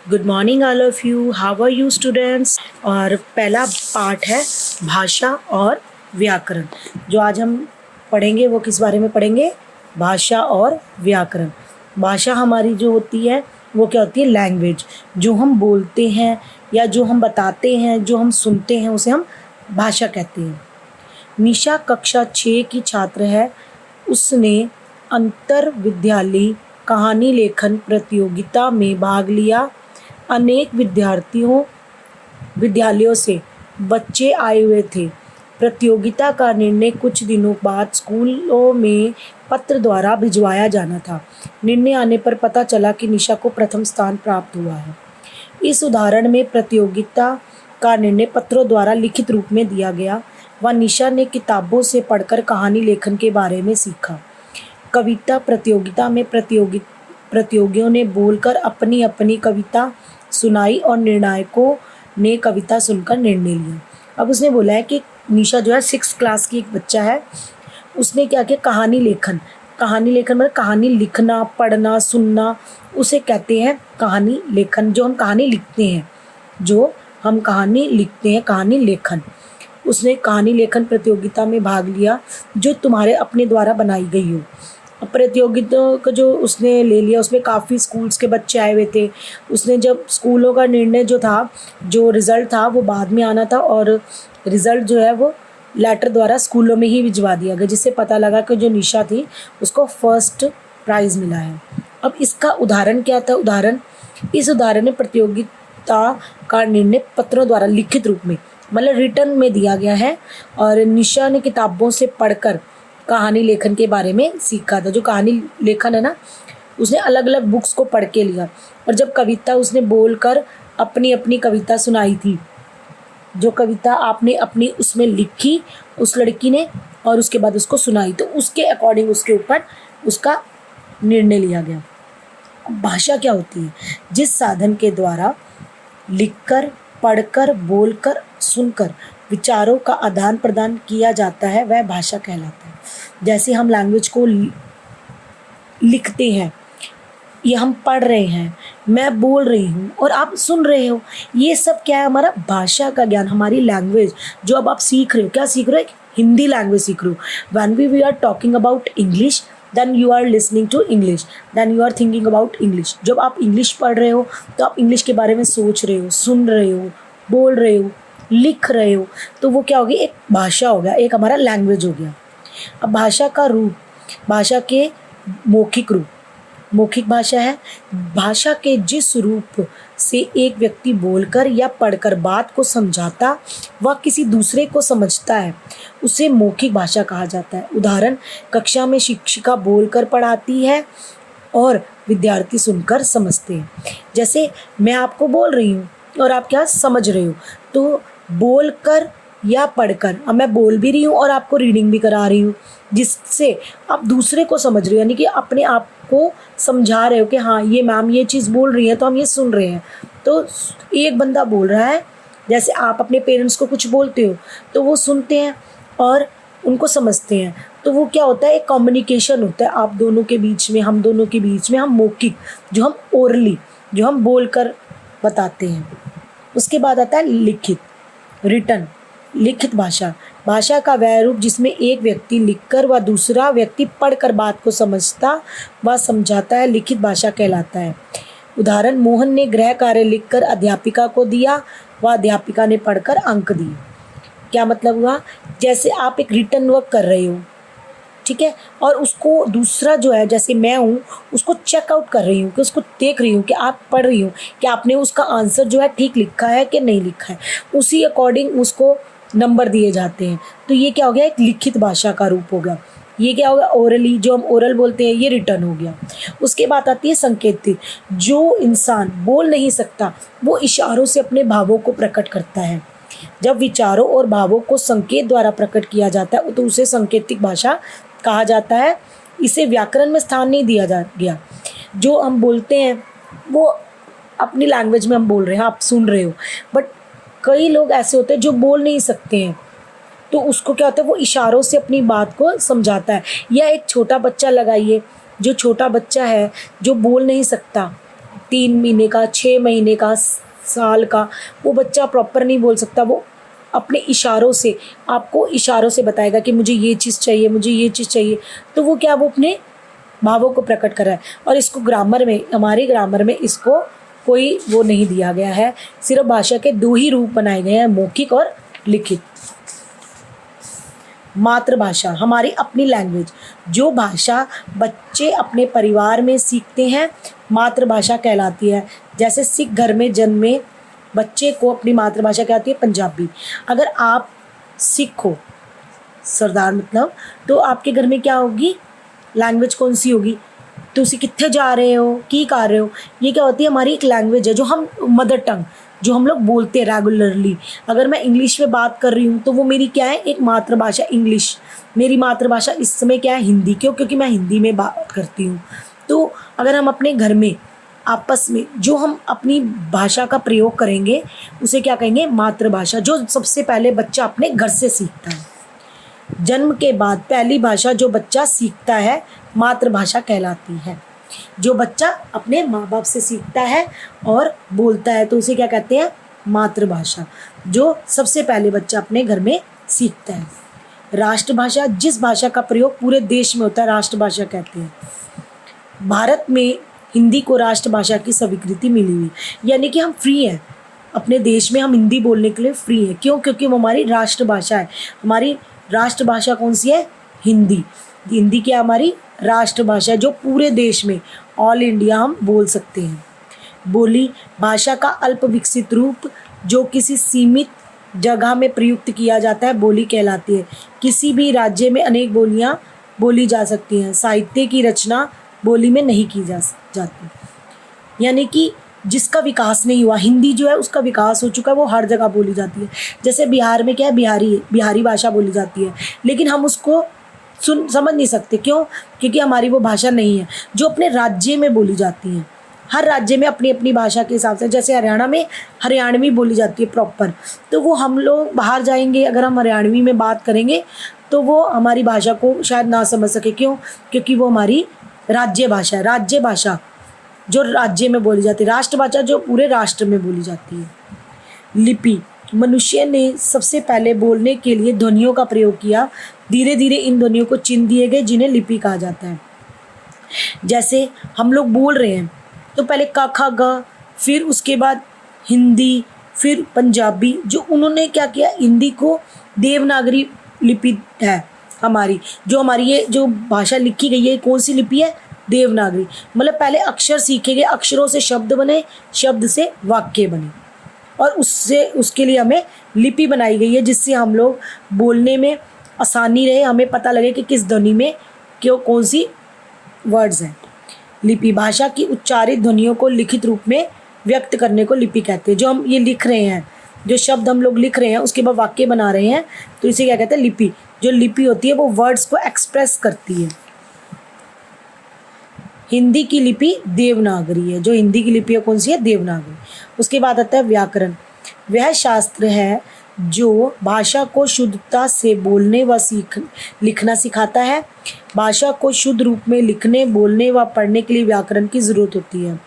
Good morning all of you, how are you students. और पहला part है भाषा और व्याकरण। जो आज हम पढ़ेंगे वो किस बारे में पढ़ेंगे? भाषा और व्याकरण। भाषा हमारी जो होती है वो क्या होती है? लैंग्वेज। जो हम बोलते हैं या जो हम बताते हैं, जो हम सुनते हैं, उसे हम भाषा कहते हैं। निशा कक्षा 6 की छात्र है। उसने अंतर विद्यालय कहानी लेखन प्रतियोगिता में भाग लिया। अनेक विद्यालयों से बच्चे आए हुए थे। प्रतियोगिता का निर्णय कुछ दिनों बाद स्कूलों में पत्र द्वारा भिजवाया जाना था। निर्णय आने पर पता चला कि निशा को प्रथम स्थान प्राप्त हुआ है। इस उदाहरण में प्रतियोगिता का निर्णय पत्रों द्वारा लिखित रूप में दिया गया व निशा ने किताबों से पढ़कर कहानी लेखन के बारे में सीखा। कविता प्रतियोगिता में प्रतियोगियों ने बोलकर अपनी अपनी कविता सुनाई और निर्णायकों ने कविता सुनकर निर्णय लिया। अब उसने बोला है कि निशा जो है 6th क्लास की एक बच्चा है। उसने क्या किया? कहानी लेखन मतलब कहानी लिखना, पढ़ना, सुनना, उसे कहते हैं कहानी लेखन। जो हम कहानी लिखते हैं कहानी लेखन। उसने कहानी लेखन प्रतियोगिता में भाग लिया जो तुम्हारे अपने द्वारा बनाई गई हो। प्रतियोगिता का जो उसने ले लिया उसमें काफ़ी स्कूल्स के बच्चे आए हुए थे। उसने जब स्कूलों का निर्णय जो था, जो रिज़ल्ट था वो बाद में आना था और रिज़ल्ट जो है वो लेटर द्वारा स्कूलों में ही भिजवा दिया गया, जिससे पता लगा कि जो निशा थी उसको फर्स्ट प्राइज़ मिला है। अब इसका उदाहरण क्या था? इस उदाहरण में प्रतियोगिता का निर्णय पत्रों द्वारा लिखित रूप में मतलब रिटर्न में दिया गया है और निशा ने किताबों से पढ़कर कहानी लेखन के बारे में सीखा था। जो कहानी लेखन है ना, उसने अलग अलग बुक्स को पढ़ के लिया और जब कविता उसने बोलकर अपनी अपनी कविता सुनाई थी। जो कविता आपने अपनी उसमें लिखी उस लड़की ने और उसके बाद उसको सुनाई, तो उसके अकॉर्डिंग उसके ऊपर उसका निर्णय लिया गया। भाषा क्या होती है? जिस साधन के द्वारा लिखकर, पढ़कर, बोलकर, सुनकर विचारों का आदान प्रदान किया जाता है वह भाषा कहलाता है। जैसे हम लैंग्वेज को लिखते हैं, ये हम पढ़ रहे हैं, मैं बोल रही हूँ और आप सुन रहे हो, ये सब क्या है? हमारा भाषा का ज्ञान, हमारी लैंग्वेज जो अब आप सीख रहे हो। क्या सीख रहे हो? हिंदी लैंग्वेज सीख रहे हो। When we are talking about English, then you are listening to English, then you are thinking about English. जब आप इंग्लिश पढ़ रहे हो तो आप इंग्लिश के बारे में सोच रहे हो, सुन रहे हो, बोल रहे हो, लिख रहे हो, तो वो क्या हो गया? एक भाषा हो गया, एक हमारा लैंग्वेज हो गया। अब भाषा का रूप, भाषा के मौखिक रूप, मौखिक भाषा है। भाषा के जिस रूप से एक व्यक्ति बोलकर या पढ़कर बात को समझाता व किसी दूसरे को समझता है उसे मौखिक भाषा कहा जाता है। उदाहरण, कक्षा में शिक्षिका बोलकर पढ़ाती है और विद्यार्थी सुनकर समझते हैं। जैसे मैं आपको बोल रही हूँ और आप क्या समझ रहे हो, तो बोलकर या पढ़कर, अब मैं बोल भी रही हूँ और आपको रीडिंग भी करा रही हूँ, जिससे आप दूसरे को समझ रहे हो, यानी कि अपने आप को समझा रहे हो कि हाँ ये मैम ये चीज़ बोल रही है तो हम ये सुन रहे हैं। तो एक बंदा बोल रहा है, जैसे आप अपने पेरेंट्स को कुछ बोलते हो तो वो सुनते हैं और उनको समझते हैं, तो वो क्या होता है? एक कम्युनिकेशन होता है आप दोनों के बीच में, हम दोनों के बीच में। हम मौखिक, जो हम ओरली, जो हम बोल कर बताते हैं। उसके बाद आता है लिखित, रिटन, लिखित भाषा। भाषा का वह रूप जिसमें एक व्यक्ति लिखकर व दूसरा व्यक्ति पढ़कर बात को समझता व समझाता है, लिखित भाषा कहलाता है। उदाहरण, मोहन ने गृह कार्य लिखकर अध्यापिका को दिया व अध्यापिका ने पढ़कर अंक दिए। क्या मतलब हुआ? जैसे आप एक रिटन वर्क कर रहे हो, ठीक है, और उसको दूसरा जो है, जैसे मैं हूँ, उसको चेकआउट कर रही हूँ, कि उसको देख रही हूँ कि आप पढ़ रही हूँ कि आपने उसका आंसर जो है ठीक लिखा है कि नहीं लिखा है, उसी अकॉर्डिंग उसको नंबर दिए जाते हैं। तो ये क्या हो गया? एक लिखित भाषा का रूप हो गया। ये क्या होगा? ओरली, जो हम ओरल बोलते हैं, ये रिटर्न हो गया। उसके बाद आती है संकेतिक। जो इंसान बोल नहीं सकता वो इशारों से अपने भावों को प्रकट करता है। जब विचारों और भावों को संकेत द्वारा प्रकट किया जाता है तो उसे संकेतिक भाषा कहा जाता है। इसे व्याकरण में स्थान नहीं दिया गया। जो हम बोलते हैं वो अपनी लैंग्वेज में हम बोल रहे हैं, आप सुन रहे हो, बट कई लोग ऐसे होते हैं जो बोल नहीं सकते हैं, तो उसको क्या होता है? वो इशारों से अपनी बात को समझाता है। या एक छोटा बच्चा लगाइए, जो छोटा बच्चा है जो बोल नहीं सकता, 3 महीने का, 6 महीने का, साल का, वो बच्चा प्रॉपर नहीं बोल सकता। वो अपने इशारों से, आपको इशारों से बताएगा कि मुझे ये चीज़ चाहिए, मुझे ये चीज़ चाहिए। तो वो क्या, वो अपने भावों को प्रकट कर रहा है। और इसको ग्रामर में, हमारे ग्रामर में इसको कोई वो नहीं दिया गया है। सिर्फ भाषा के 2 ही रूप बनाए गए हैं, मौखिक और लिखित। मातृभाषा, हमारी अपनी लैंग्वेज, जो भाषा बच्चे अपने परिवार में सीखते हैं, मातृभाषा कहलाती है। जैसे सिख घर में जन्मे बच्चे को अपनी मातृभाषा क्या आती है, पंजाबी। अगर आप सिख हो, सरदार मतलब, तो आपके घर में क्या होगी, लैंग्वेज कौन सी होगी, तुसी कित्थे जा रहे हो, की कर रहे हो, ये क्या होती है, हमारी एक लैंग्वेज है जो हम, मदर टंग जो हम लोग बोलते हैं रेगुलरली। अगर मैं इंग्लिश में बात कर रही हूँ तो वो मेरी क्या है, एक मातृभाषा इंग्लिश। मेरी मातृभाषा इस समय क्या है, हिंदी। क्यों? क्योंकि मैं हिंदी में बात करती हूँ। तो अगर हम अपने घर में आपस में जो हम अपनी भाषा का प्रयोग करेंगे उसे क्या कहेंगे, मातृभाषा, जो सबसे पहले बच्चा अपने घर से सीखता है। जन्म के बाद पहली भाषा जो बच्चा सीखता है मातृभाषा कहलाती है। जो बच्चा अपने माँ बाप से सीखता है और बोलता है तो उसे क्या कहते हैं, मातृभाषा, जो सबसे पहले बच्चा अपने घर में सीखता है। राष्ट्रभाषा, जिस भाषा का प्रयोग पूरे देश में होता है, राष्ट्रभाषा कहते हैं। भारत में हिंदी को राष्ट्रभाषा की स्वीकृति मिली हुई, यानी कि हम फ्री हैं अपने देश में, हम हिंदी बोलने के लिए फ्री हैं। क्यों? क्योंकि वो हमारी राष्ट्रभाषा है। हमारी राष्ट्रभाषा कौन सी है, हिंदी। हिंदी क्या हमारी राष्ट्रभाषा है, जो पूरे देश में, ऑल इंडिया हम बोल सकते हैं। बोली, भाषा का अल्प विकसित रूप जो किसी सीमित जगह में प्रयुक्त किया जाता है, बोली कहलाती है। किसी भी राज्य में अनेक बोलियां बोली जा सकती हैं। साहित्य की रचना बोली में नहीं की जाती, यानी कि जिसका विकास नहीं हुआ, हिंदी जो है उसका विकास हो चुका है, वो हर जगह बोली जाती है। जैसे बिहार में क्या है, बिहारी भाषा बोली जाती है, लेकिन हम उसको समझ नहीं सकते। क्यों? क्योंकि हमारी वो भाषा नहीं है जो अपने राज्य में बोली जाती है। हर राज्य में अपनी अपनी भाषा के हिसाब से, जैसे हरियाणा में हरियाणवी बोली जाती है प्रॉपर, तो वो हम लोग बाहर जाएंगे, अगर हम हरियाणवी में बात करेंगे तो वो हमारी भाषा को शायद ना समझ सके। क्यों? क्योंकि वो हमारी राज्य भाषा है। राज्य भाषा जो राज्य में बोली जाती है, राष्ट्रभाषा जो पूरे राष्ट्र में बोली जाती है। लिपि, मनुष्य ने सबसे पहले बोलने के लिए ध्वनियों का प्रयोग किया। धीरे धीरे इन ध्वनियों को चिन्ह दिए गए, जिन्हें लिपि कहा जाता है। जैसे हम लोग बोल रहे हैं तो पहले क ख ग, फिर उसके बाद हिंदी, फिर पंजाबी, जो उन्होंने क्या किया, हिंदी को देवनागरी लिपि है हमारी, जो हमारी ये जो भाषा लिखी गई है, कौन सी लिपि है, देवनागरी। मतलब पहले अक्षर सीखे गए, अक्षरों से शब्द बने, शब्द से वाक्य बने, और उससे उसके लिए हमें लिपि बनाई गई है, जिससे हम लोग बोलने में आसानी रहे, हमें पता लगे कि किस ध्वनि में क्यों कौन सी वर्ड्स हैं। लिपि, भाषा की उच्चारित ध्वनियों को लिखित रूप में व्यक्त करने को लिपि कहते हैं। जो हम ये लिख रहे हैं, जो शब्द हम लोग लिख रहे हैं, उसके बाद वाक्य बना रहे हैं, तो इसे क्या कहते हैं, लिपि। जो लिपि होती है वो वर्ड्स को एक्सप्रेस करती है। हिंदी की लिपि देवनागरी है। जो हिंदी की लिपि है कौन सी है, देवनागरी। उसके बाद आता है व्याकरण। वह शास्त्र है जो भाषा को शुद्धता से बोलने व लिखना सिखाता है। भाषा को शुद्ध रूप में लिखने, बोलने व पढ़ने के लिए व्याकरण की जरूरत होती है।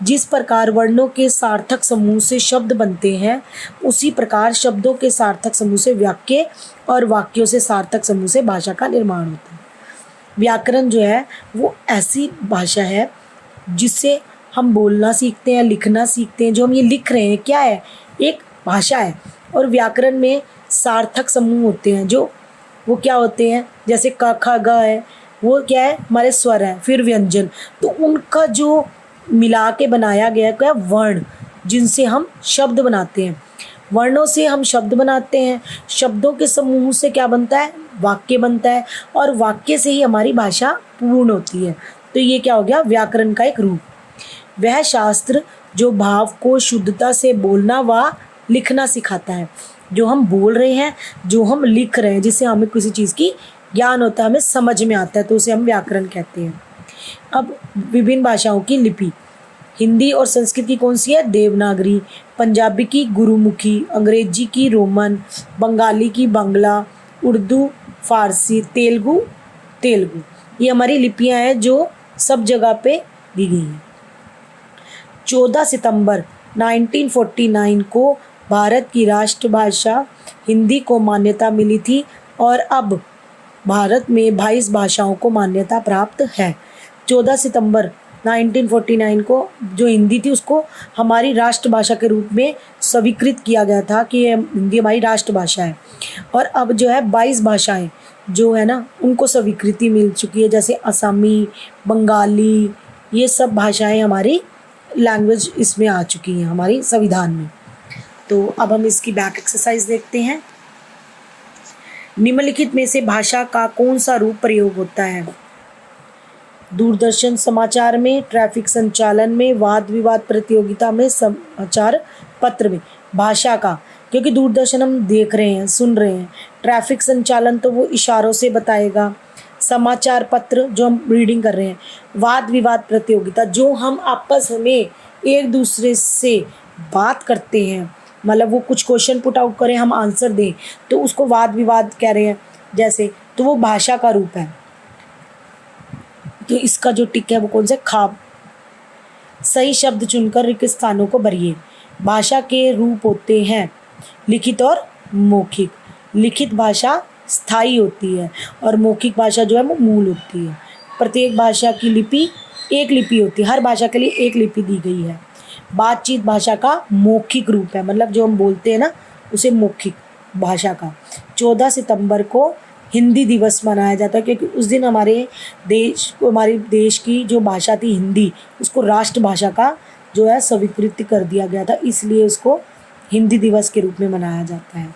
जिस प्रकार वर्णों के सार्थक समूह से शब्द बनते हैं, उसी प्रकार शब्दों के सार्थक समूह से वाक्य और वाक्यों से सार्थक समूह से भाषा का निर्माण होता है। व्याकरण जो है वो ऐसी भाषा है जिससे हम बोलना सीखते हैं, लिखना सीखते हैं। जो हम ये लिख रहे हैं क्या है, एक भाषा है। और व्याकरण में सार्थक समूह होते हैं, जो वो क्या होते हैं, जैसे क ख ग है, वो क्या है, हमारे स्वर है। फिर व्यंजन, तो उनका जो मिला के बनाया गया क्या, वर्ण, जिनसे हम शब्द बनाते हैं। वर्णों से हम शब्द बनाते हैं, शब्दों के समूह से क्या बनता है, वाक्य बनता है, और वाक्य से ही हमारी भाषा पूर्ण होती है। तो ये क्या हो गया, व्याकरण का एक रूप। वह शास्त्र जो भाव को शुद्धता से बोलना व लिखना सिखाता है। जो हम बोल रहे हैं, जो हम लिख रहे हैं, जिससे हमें किसी चीज़ की ज्ञान होता है, हमें समझ में आता है, तो उसे हम व्याकरण कहते हैं। अब विभिन्न भाषाओं की लिपि। हिंदी और संस्कृत की कौन सी है, देवनागरी। पंजाबी की गुरुमुखी, अंग्रेजी की रोमन, बंगाली की बांग्ला, उर्दू, फारसी, तेलुगु। ये हमारी लिपियां हैं जो सब जगह पे दी गई हैं। 14 सितंबर 1949 को भारत की राष्ट्रभाषा हिंदी को मान्यता मिली थी और अब भारत में 22 भाषाओं को मान्यता प्राप्त है। 14 सितंबर 1949 को जो हिंदी थी उसको हमारी राष्ट्रभाषा के रूप में स्वीकृत किया गया था कि ये हिंदी हमारी राष्ट्रभाषा है। और अब जो है 22 भाषाएं जो है ना उनको स्वीकृति मिल चुकी है, जैसे असमी, बंगाली, ये सब भाषाएं हमारी लैंग्वेज इसमें आ चुकी हैं हमारी संविधान में। तो अब हम इसकी बैक एक्सरसाइज देखते हैं। निम्नलिखित में से भाषा का कौन सा रूप प्रयोग होता है? दूरदर्शन समाचार में, ट्रैफिक संचालन में, वाद विवाद प्रतियोगिता में, समाचार पत्र में। भाषा का, क्योंकि दूरदर्शन हम देख रहे हैं, सुन रहे हैं। ट्रैफिक संचालन तो वो इशारों से बताएगा। समाचार पत्र जो हम रीडिंग कर रहे हैं। वाद विवाद प्रतियोगिता जो हम आपस में एक दूसरे से बात करते हैं, मतलब वो कुछ क्वेश्चन पुट आउट करें, हम आंसर दें, तो उसको वाद विवाद कह रहे हैं जैसे, तो वो भाषा का रूप है। तो इसका जो टिक है वो कौन सा? खाब। सही शब्द चुनकर रिक्त स्थानों को भरिए। भाषा के रूप होते हैं लिखित और मौखिक। लिखित भाषा स्थायी होती है और मौखिक भाषा जो है वो मूल होती है। प्रत्येक भाषा की लिपि एक लिपि होती है, हर भाषा के लिए एक लिपि दी गई है। बातचीत भाषा का मौखिक रूप है, मतलब जो हम बोलते हैं ना उसे मौखिक भाषा का। 14 सितंबर को हिंदी दिवस मनाया जाता है क्योंकि उस दिन हमारे देश की जो भाषा थी हिंदी, उसको राष्ट्रभाषा का जो है स्वीकृति कर दिया गया था, इसलिए उसको हिंदी दिवस के रूप में मनाया जाता है।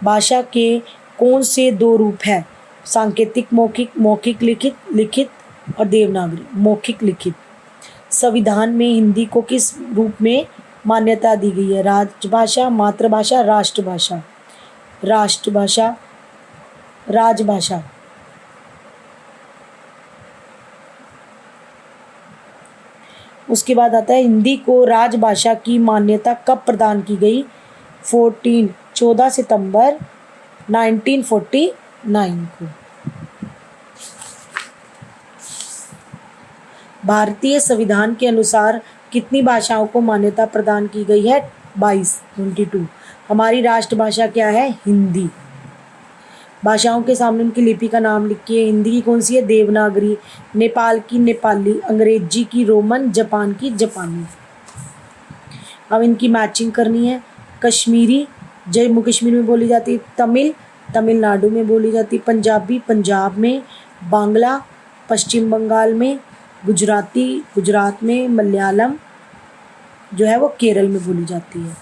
भाषा के कौन से 2 रूप हैं? सांकेतिक मौखिक, मौखिक लिखित, लिखित और देवनागरी। मौखिक लिखित। संविधान में हिंदी को किस रूप में मान्यता दी गई है? राजभाषा, मातृभाषा, राष्ट्रभाषा। राष्ट्रभाषा, राजभाषा। उसके बाद आता है हिंदी को राजभाषा की मान्यता कब प्रदान की गई? 14 सितंबर 1949 को। भारतीय संविधान के अनुसार कितनी भाषाओं को मान्यता प्रदान की गई है? 22। हमारी राष्ट्रभाषा क्या है? हिंदी। भाषाओं के सामने उनकी लिपि का नाम लिखिए। हिंदी की कौन सी है? देवनागरी। नेपाल की नेपाली। अंग्रेजी की रोमन। जापान की जापानी। अब इनकी मैचिंग करनी है। कश्मीरी जम्मू कश्मीर में बोली जाती है। तमिल तमिलनाडु में बोली जाती है। पंजाबी पंजाब में। बांग्ला पश्चिम बंगाल में। गुजराती गुजरात में। मलयालम जो है वो केरल में बोली जाती है।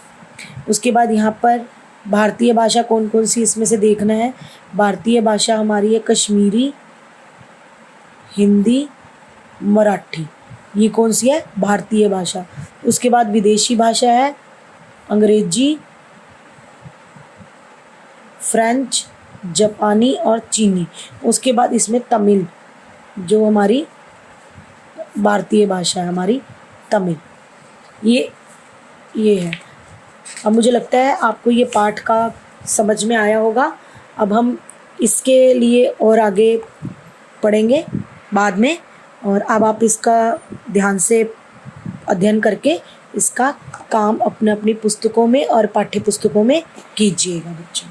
उसके बाद यहाँ पर भारतीय भाषा कौन कौन सी इसमें से देखना है। भारतीय भाषा हमारी है कश्मीरी, हिंदी, मराठी। ये कौन सी है? भारतीय भाषा। उसके बाद विदेशी भाषा है अंग्रेजी, फ्रेंच, जापानी और चीनी। उसके बाद इसमें तमिल जो हमारी भारतीय भाषा है, हमारी तमिल। ये है। अब मुझे लगता है आपको ये पाठ का समझ में आया होगा। अब हम इसके लिए और आगे पढ़ेंगे बाद में, और अब आप इसका ध्यान से अध्ययन करके इसका काम अपने अपनी पुस्तकों में और पाठ्य पुस्तकों में कीजिएगा बच्चों।